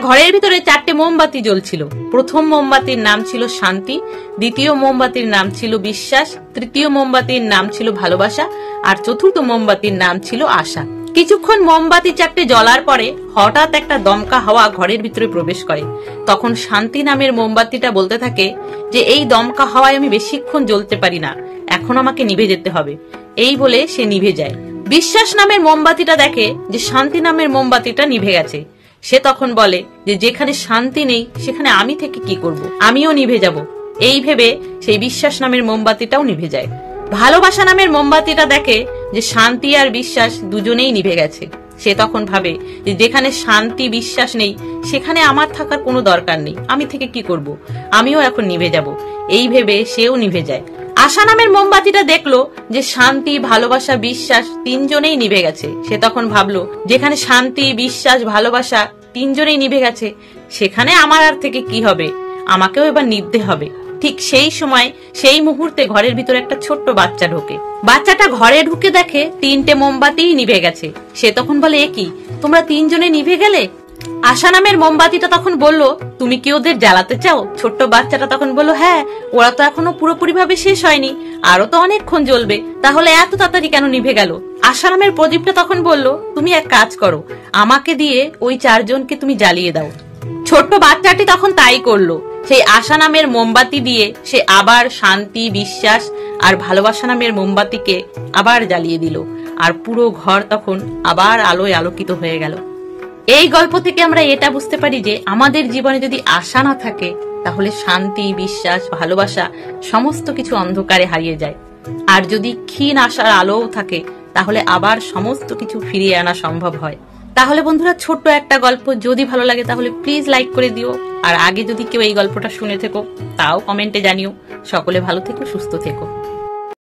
ঘরের ভিতরে 4টে মোমবাতি জ্বলছিল। প্রথম মোমবাতির নাম ছিল শান্তি, দ্বিতীয় মোমবাতির নাম ছিল বিশ্বাস, তৃতীয় মোমবাতির নাম ছিল ভালোবাসা, আর চতুর্থ মোমবাতির নাম ছিল আশা। কিছুক্ষণ মোমবাতি 4টে জ্বলার পরে হঠাৎ একটা দমকা হাওয়া ঘরের ভিতরে প্রবেশ করে। তখন শান্তি নামের মোমবাতিটা বলতে থাকে যে এই দমকা হাওয়ায় আমি বেশিক্ষণ জ্বলতে পারি না, এখন আমাকে নিভে যেতে হবে। এই বলে সে নিভে যায়। বিশ্বাস নামের মোমবাতিটা দেখে যে শান্তি নামের মোমবাতিটা নিভে গেছে। সে তখন বলে যে যেখানে শান্তি নেই সেখানে আমি থেকে কি করব, আমিও নিভে যাব। এই ভেবে সেই বিশ্বাস নামের মোমবাতিটাও নিভে যায়। ভালোবাসা নামের মোমবাতিটা দেখে যে শান্তি আর বিশ্বাস দুজনেই নিভে গেছে। সে তখন ভাবে যে যেখানে শান্তি বিশ্বাস নেই সেখানে আমার থাকার কোনো দরকার নেই, আমি থেকে কি করব, আমিও এখন নিভে যাব। এই ভেবে সেও নিভে যায়। আশা নামের মোমবাতিটা দেখলো যে শান্তি ভালোবাসা বিশ্বাস তিনজনেই নিভে গেছে। সে তখন ভাবলো যেখানে শান্তি বিশ্বাস ভালোবাসা তিনজনেই নিভে গেছে সেখানে আমার আর থেকে কি হবে, আমাকেও এবার নিভতে হবে। ঠিক সেই সময় সেই মুহূর্তে ঘরের ভিতরে একটা ছোট্ট বাচ্চা ঢোকে। বাচ্চাটা ঘরে ঢুকে দেখে 3টে মোমবাতিই নিভে গেছে। সে তখন বলে এ কি, তোমরা তিনজনে নিভে গেলে? আশা নামের মোমবাতিটা তখন বলল তুমি কি ওদের জ্বালাতে চাও? ছোট্ট বাচ্চাটা তখন বলল হ্যাঁ, ওরা তো এখনো পুরোপুরি ভাবে শেষ হয়নি, আরো তো অনেকক্ষণ জ্বলবে, তাহলে এত তাড়াতাড়ি কেন নিভে গেল? আশা নামের প্রদীপটা তখন বলল তুমি এক কাজ করো, আমাকে দিয়ে ওই 4জনকে তুমি জ্বালিয়ে দাও। ছোট্ট বাচ্চাটি তখন তাই করলো। সেই আশা নামের মোমবাতি দিয়ে সে আবার শান্তি বিশ্বাস আর ভালোবাসা নামের মোমবাতিকে আবার জ্বালিয়ে দিল, আর পুরো ঘর তখন আবার আলোয় আলোকিত হয়ে গেল। এই গল্প থেকে আমরা এটা বুঝতে পারি যে আমাদের জীবনে যদি আশা না থাকে তাহলে শান্তি বিশ্বাস ভালোবাসা সমস্ত কিছু অন্ধকারে হারিয়ে যায়, আর যদি ক্ষীণ আশার আলোও থাকে তাহলে আবার সমস্ত কিছু ফিরিয়ে আনা সম্ভব হয়। তাহলে বন্ধুরা, ছোট্ট একটা গল্প যদি ভালো লাগে তাহলে প্লিজ লাইক করে দিও, আর আগে যদি কেউ এই গল্পটা শুনে থেকো তাও কমেন্টে জানিও। সকলে ভালো থেকো, সুস্থ থেকো।